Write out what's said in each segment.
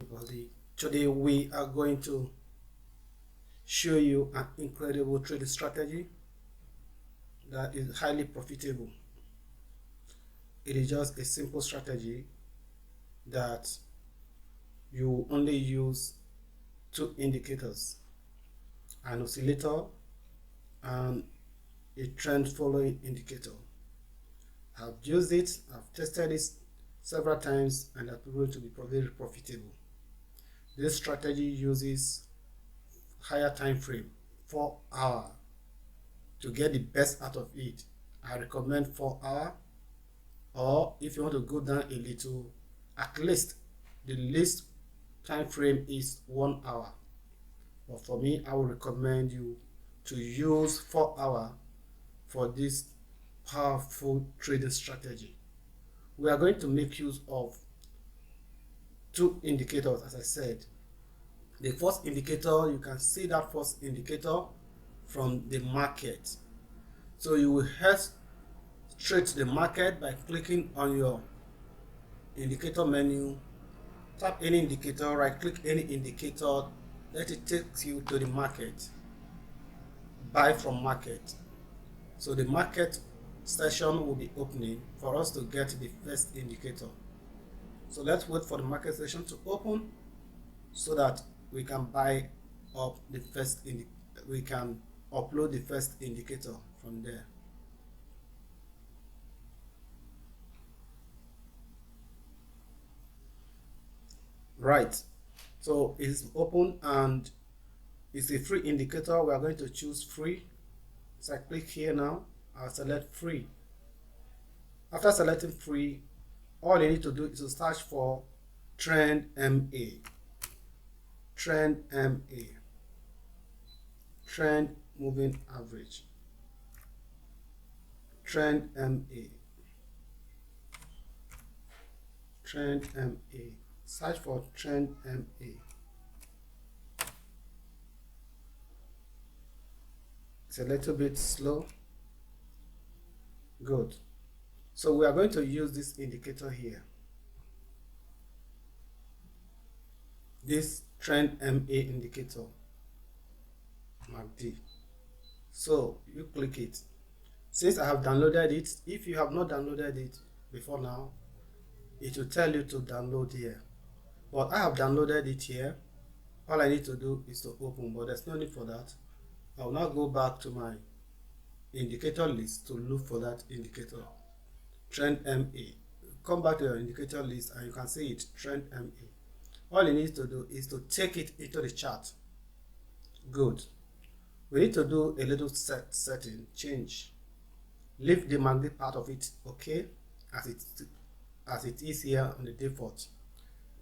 everybody. Today we are going to show you an incredible trading strategy that is highly profitable. It is just a simple strategy that you only use two indicators, an oscillator and a trend following indicator. I've used it, I've tested it several times, and I've proven to be very profitable. This strategy uses higher time frame, 4 hours, to get the best out of it. I recommend 4 hours, or if you want to go down a little, at least the least time frame is 1 hour. But for me, I would recommend you to use 4 hours for this powerful trading strategy. We are going to make use of two indicators, as I said. The first indicator, you can see that first indicator from the market. So you will head straight to the market by clicking on your indicator menu. Tap any indicator, right click any indicator, let it take you to the market. Buy from market. So the market session will be opening for us to get the first indicator. So let's wait for the market session to open so that we can buy up the first we can upload the first indicator from there. Right, so it's open and it's a free indicator. We are going to choose free. So I click here now, I'll select free. After selecting free, all you need to do is to search for trend MA. Trend MA. Trend moving average. Trend MA. Trend MA. Search for trend MA. It's a little bit slow. Good. So we are going to use this indicator here. This trend MA indicator, MACD. So you click it. Since I have downloaded it, if you have not downloaded it before now, it will tell you to download here. But I have downloaded it here. All I need to do is to open, but there's no need for that. I will now go back to my indicator list to look for that indicator, trend MA. Come back to your indicator list and you can see it, trend MA. All you need to do is to take it into the chart. Good. We need to do a little setting, change. Leave the MACD part of it okay, as it is here on the default.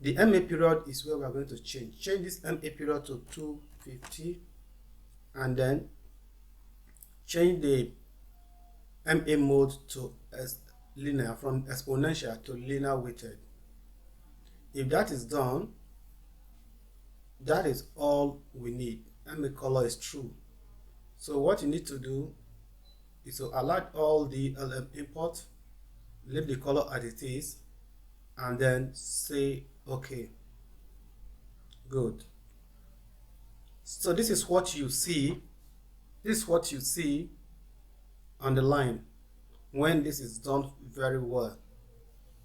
The MA period is where we are going to change. Change this MA period to 250 and then change the MA mode to linear, from exponential to linear weighted. If that is done, that is all we need. MA color is true. So what you need to do is to allow all the LM import, leave the color as it is, and then say okay. Good. So this is what you see. This is what you see on the line when this is done very well.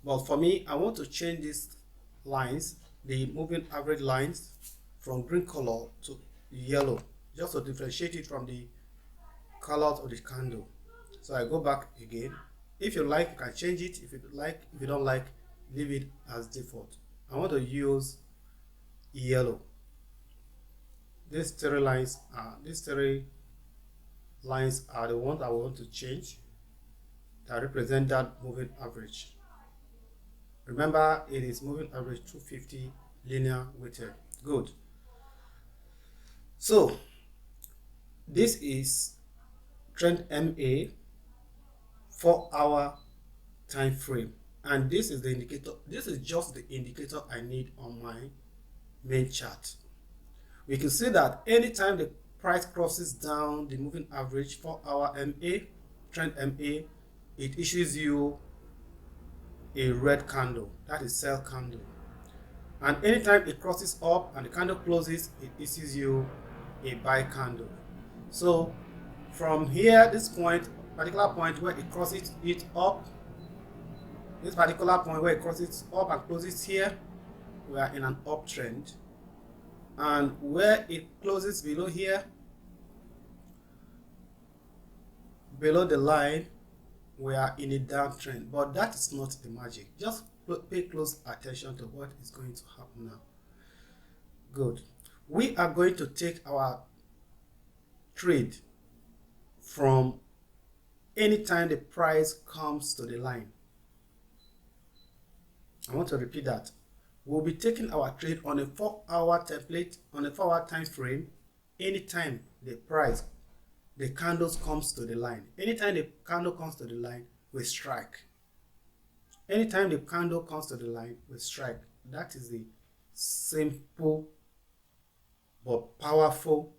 But for me, I want to change these lines, the moving average lines, from green color to yellow, just to differentiate it from the colors of the candle. So I go back again. If you like, you can change it. If you like, if you don't like, leave it as default. I want to use yellow. These three lines are the ones I want to change that represent that moving average. Remember, it is moving average 250 linear weighted. Good. So this is trend MA 4-hour time frame, and this is the indicator. This is just the indicator I need on my main chart. We can see that anytime the price crosses down the moving average 4-hour MA, trend MA, it issues you a red candle. That is sell candle. And anytime it crosses up and the candle closes, it issues you a buy candle. So from here, this point, particular point where it crosses it up, this particular point where it crosses up and closes here, we are in an uptrend. And where it closes below here, below the line, we are in a downtrend. But that is not the magic. Just pay close attention to what is going to happen now. Good. We are going to take our trade from anytime the price comes to the line. I want to repeat that. We'll be taking our trade on a 4-hour template, on a 4-hour time frame, anytime the price, the candles comes to the line. Anytime the candle comes to the line, we strike. Anytime the candle comes to the line, we strike. That is the simple but powerful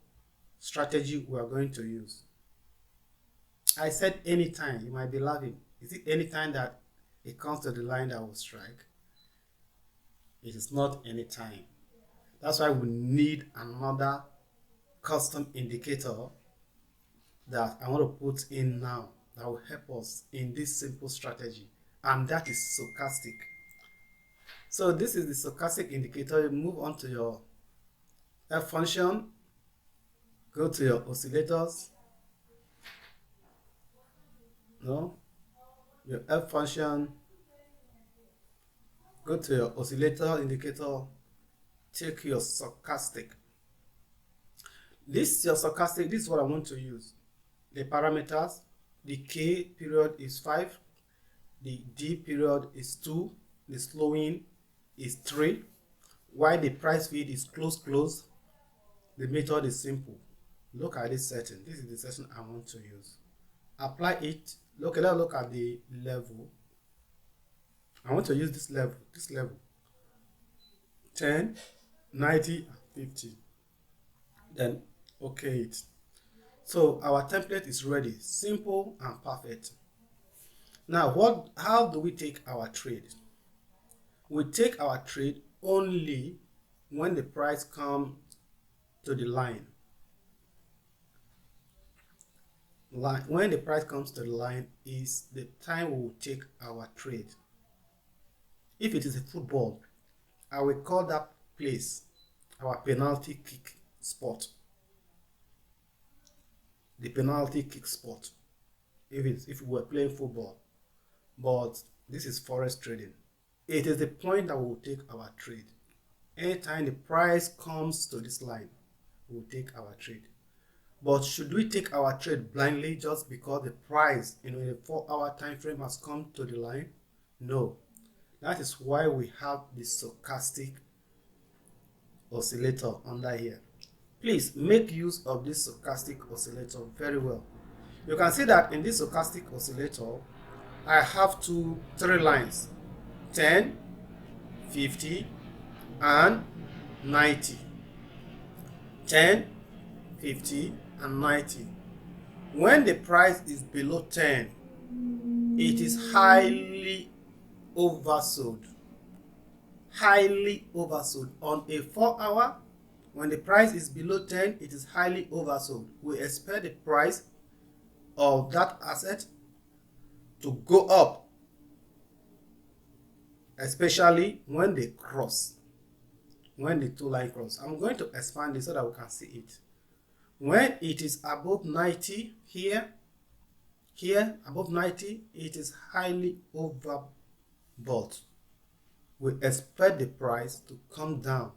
strategy we are going to use. I said anytime. You might be laughing. Is it anytime that it comes to the line that will strike? It is not anytime. That's why we need another custom indicator that I want to put in now that will help us in this simple strategy, and that is stochastic. So this is the stochastic indicator. You move on to your F function, go to your oscillators. No, your F function, go to your oscillator indicator, take your stochastic. This is your stochastic. This is what I want to use. The parameters, the K period is 5, the D period is 2, the slowing is 3, while the price feed is close. The method is simple. Look at this setting. This is the setting I want to use. Apply it. Let's look at the level. I want to use this level, 10, 90, and 50. Then okay it. So our template is ready, simple and perfect. Now how do we take our trade? We take our trade only when the price comes to the line. When the price comes to the line is the time we will take our trade. If it is a football, I will call that place our penalty kick spot. The penalty kick spot. If we were playing football, but this is Forex trading. It is the point that we will take our trade. Anytime the price comes to this line, we will take our trade. But should we take our trade blindly just because the price in a 4-hour time frame has come to the line? No. That is why we have the stochastic oscillator under here. Please make use of this stochastic oscillator very well. You can see that in this stochastic oscillator, I have 3 lines, 10, 50, and 90. 10, 50, and 90. When the price is below 10, it is highly oversold. Highly oversold. On a 4-hour, when the price is below 10, it is highly oversold. We expect the price of that asset to go up, especially when they cross, when the 2 lines cross. I'm going to expand this so that we can see it. When it is above 90 here above 90, it is highly overbought. We expect the price to come down.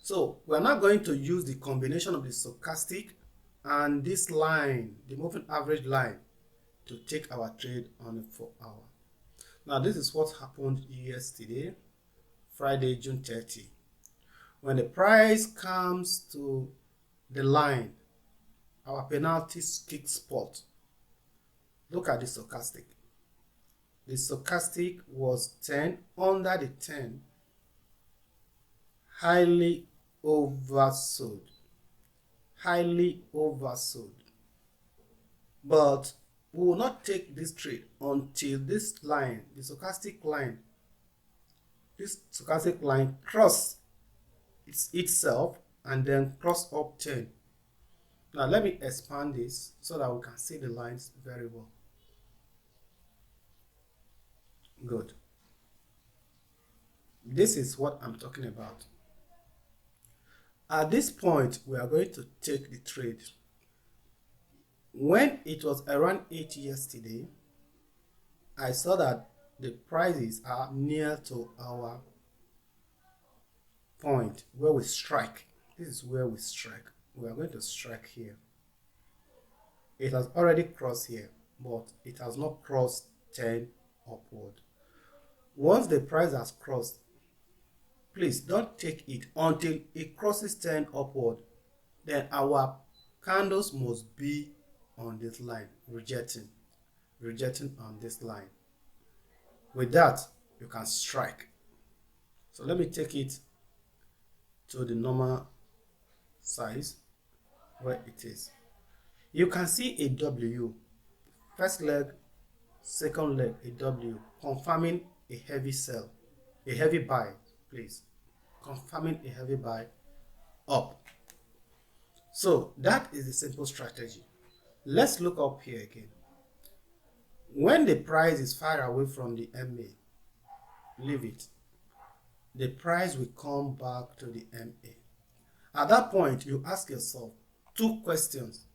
So we are not going to use the combination of the stochastic and this line, the moving average line, to take our trade on a 4-hour. Now this is what happened yesterday, Friday, June 30. When the price comes to the line, our penalty kick spot, look at the stochastic. The stochastic was 10, under the 10, highly oversold. But we will not take this trade until this line, the stochastic line, this stochastic line cross itself and then cross up 10. Now let me expand this so that we can see the lines very well. Good. This is what I'm talking about. At this point, we are going to take the trade. When it was around 8 yesterday, I saw that the prices are near to our point where we strike. This is where we strike. We are going to strike here. It has already crossed here, but it has not crossed 10 upward. Once the price has crossed, please don't take it until it crosses 10 upward. Then our candles must be on this line, rejecting on this line. With that, you can strike. So let me take it to the normal size where it is. You can see a W, first leg, second leg, a W, confirming a heavy sell, a heavy buy, please, confirming a heavy buy up. So that is the simple strategy. Let's look up here again. When the price is far away from the MA, leave it. The price will come back to the MA. At that point, you ask yourself 2 questions.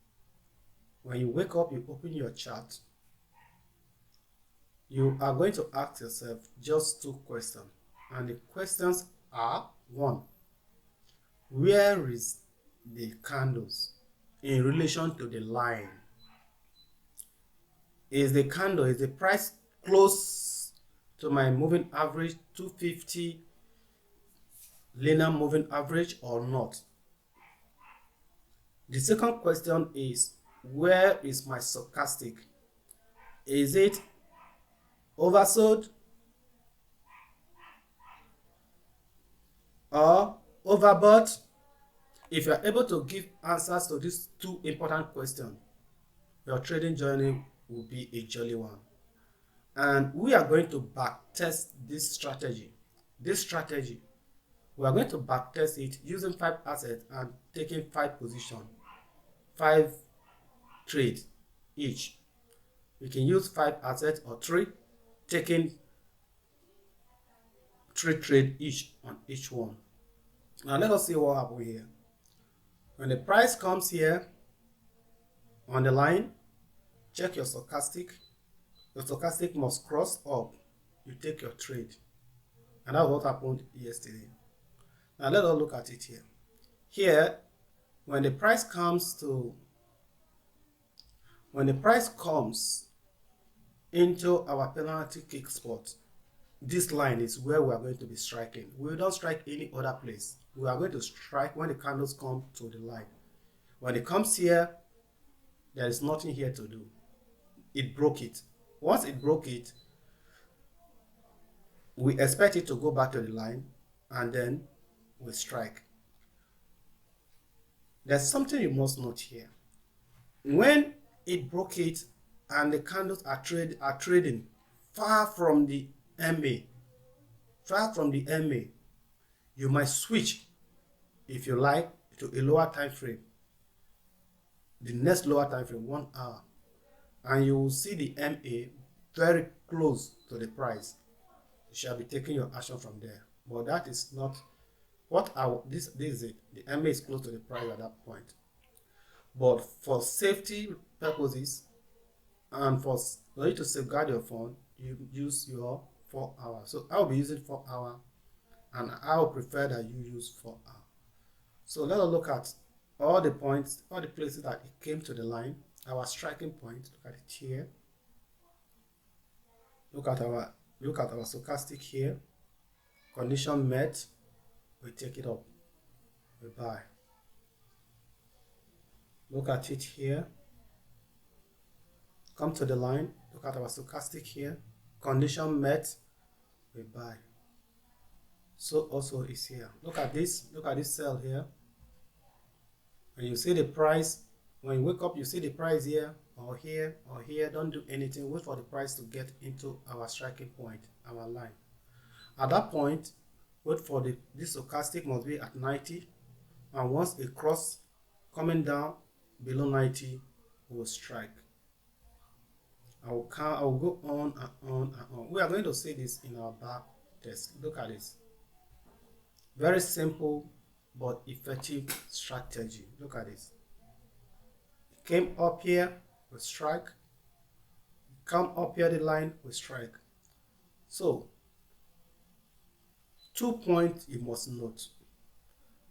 When you wake up, you open your chart. You are going to ask yourself just 2 questions. And the questions are: 1, where is the candles in relation to the line? Is the price close to my moving average, 250 linear moving average, or not? The second question is, where is my stochastic? Is it oversold or overbought? If you are able to give answers to these 2 important questions, your trading journey will be a jolly one. And we are going to back test this strategy. We are going to back test it using 5 assets and taking 5 positions, 5 trades each. We can use 5 assets or 3, taking 3 trades each on each one. Now let us see what happens here. When the price comes here on the line, check your stochastic. Your stochastic must cross up. You take your trade. And that's what happened yesterday. Now let us look at it here. Here, when the price comes into our penalty kick spot, this line is where we are going to be striking. We don't strike any other place. We are going to strike when the candles come to the line. When it comes here, there is nothing here to do. It broke it. Once it broke it, we expect it to go back to the line, and then we strike. There's something you must note here. When it broke it and the candles are trading far from the MA, you might switch, if you like, to a lower time frame, the next lower time frame, 1 hour, and you will see the MA very close to the price. You shall be taking your action from there. But that is not what this is it. The MA is close to the price at that point. But for safety purposes and for you to safeguard your fund, you use your 4 hours. So I'll be using 4 hours, and I will prefer that you use 4 hours. So let us look at all the points, all the places that it came to the line. Our striking point, look at it here. Look at our stochastic here. Condition met, we take it up, we buy. Look at it here. Come to the line, look at our stochastic here. Condition met, we buy. So also is here. Look at this sell here. When you see the price, when you wake up, you see the price here or here or here. Don't do anything. Wait for the price to get into our striking point, our line. At that point, wait for this stochastic must be at 90, and once a cross coming down below 90 will strike. I will go on and on and on. We are going to see this in our back test. Look at this. Very simple but effective strategy. Look at this. It came up here, we strike. Come up here the line, we strike. So 2 points you must note,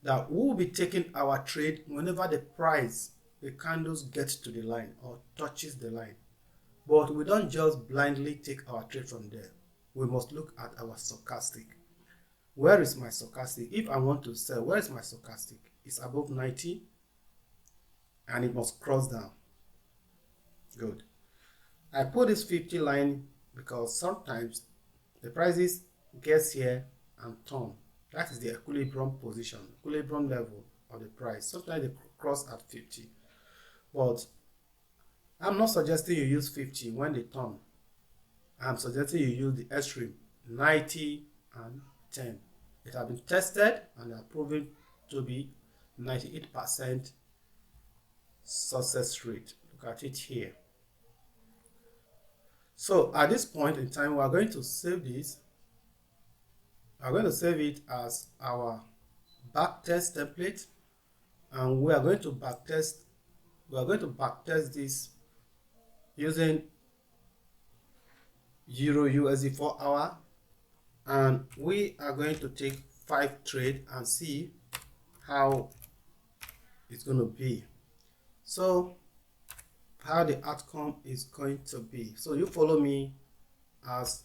that we will be taking our trade whenever the price, the candles get to the line or touches the line. But we don't just blindly take our trade from there. We must look at our stochastic. Where is my stochastic? If I want to sell, where is my stochastic? It's above 90 and it must cross down. Good. I put this 50 line because sometimes the prices gets here and turn. That is the equilibrium position, equilibrium level of the price. Sometimes they cross at 50. But I'm not suggesting you use 50 when they turn. I'm suggesting you use the extreme, 90 and 10. It has been tested and they are proven to be 98% success rate. Look at it here. So at this point in time, we are going to save this. We are going to save it as our backtest template, and we are going to backtest. We are going to backtest this using Euro USD 4 hour, and we are going to take 5 trades and see how it's going to be. So how the outcome is going to be. So you follow me as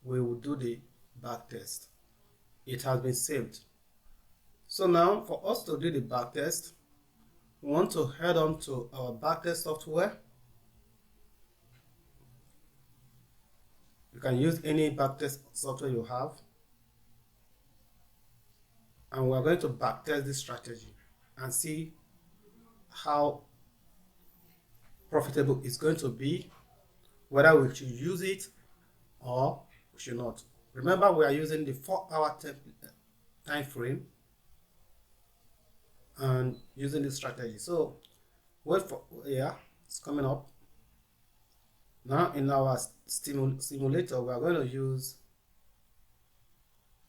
we will do the backtest. It has been saved. So now for us to do the backtest, we want to head on to our backtest software. You can use any backtest software you have, and we're going to backtest this strategy and see how profitable it's going to be, whether we should use it or we should not. Remember, we are using the 4-hour time frame and using this strategy. So wait for, yeah, it's coming up. Now in our simulator, we are going to use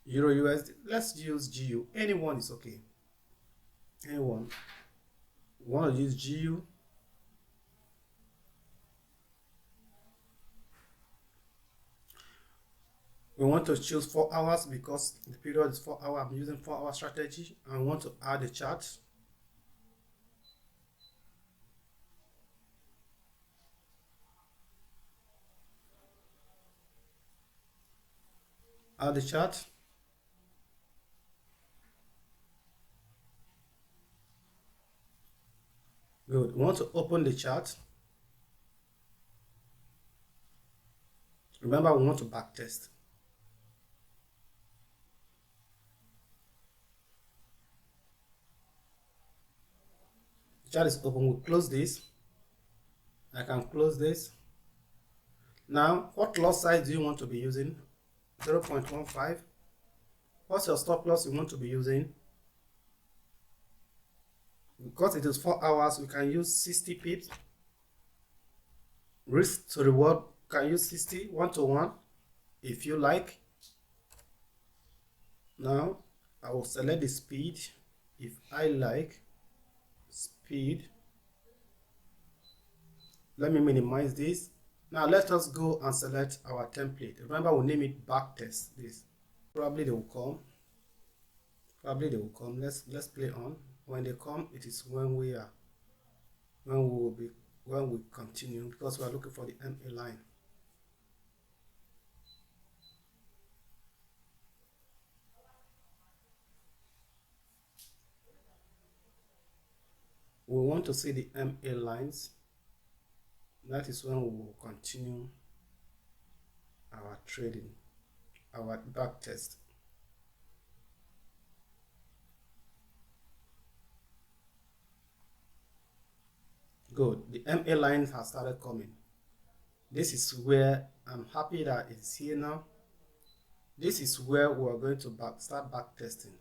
Euro USD. Let's use GU. Anyone is okay. Anyone. We want to use GU. We want to choose 4 hours because the period is 4 hours. I'm using 4-hour strategy. I want to add a chart. Add the chart. Good. We want to open the chart. Remember, we want to backtest. The chart is open. We'll close this. I can close this. Now, what loss size do you want to be using? 0.15. What's your stop loss you want to be using? Because it is 4 hours, we can use 60 pips. Risk to reward, can use 60, 1-to-1, if you like. Now, I will select the speed, if I like. Speed. Let me minimize this. Now let us go and select our template. Remember, we'll name it backtest. This probably they will come. Probably they will come. Let's play on. When they come, it is when we continue, because we are looking for the MA line. We want to see the MA lines. That is when we will continue our trading, our back test. Good. The MA lines have started coming. This is where I'm happy that it's here now. This is where we are going to start back testing.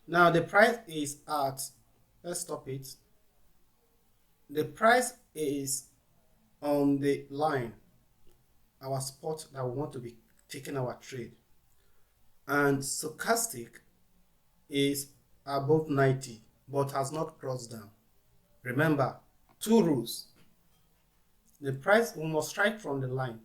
Now the price is at, let's stop it. The price is on the line, our spot that we want to be taking our trade, and stochastic is above 90 but has not crossed down. Remember, two rules. The price, we must strike from the line,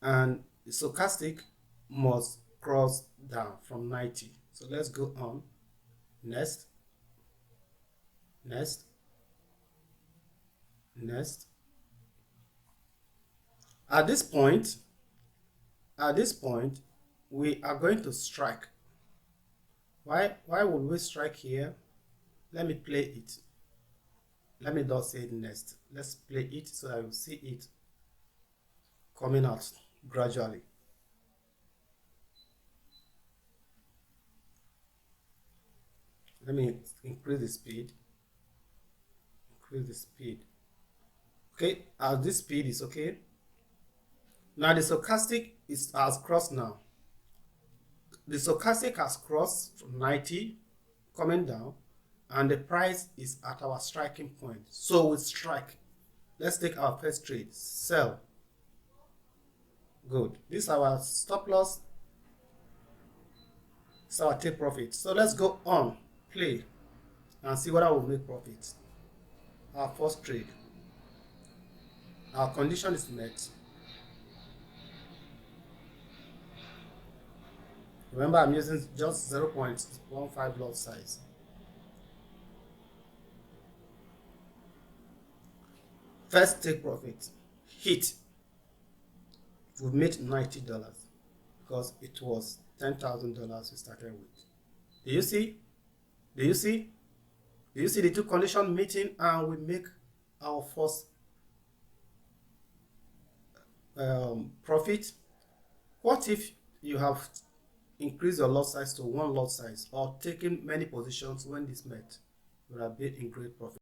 and the stochastic must cross down from 90. So let's go on. Next. At this point, we are going to strike. Why would we strike here? Let me play it. Let me not say next. Let's play it so I will see it coming out gradually. Let me increase the speed. Okay, as this speed is okay. Now the stochastic has crossed now. The stochastic has crossed from 90, coming down, and the price is at our striking point. So we strike. Let's take our first trade. Sell. Good. This is our stop loss. This is our take profit. So let's go on, play, and see whether we'll make profit. Our first trade. Our condition is met. Remember, I'm using just 0.15 lot size. First take profit. Hit. We've made $90 because it was $10,000 we started with. Do you see? Do you see? Do you see the two conditions meeting, and we make our first profit? What if you have increased your lot size to one lot size or taken many positions when this met? You would have been in great profit.